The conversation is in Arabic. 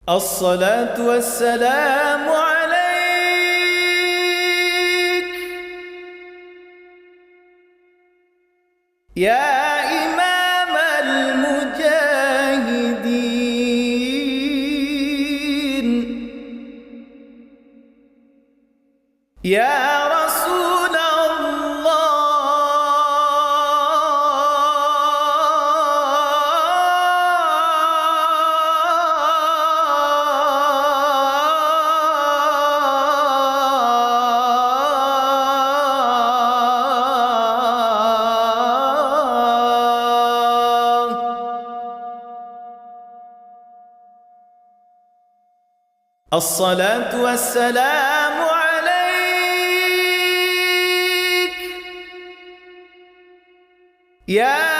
الصلاة والسلام عليك يا إمام المجاهدين، يا رسول الله، الصلاة والسلام عليك يا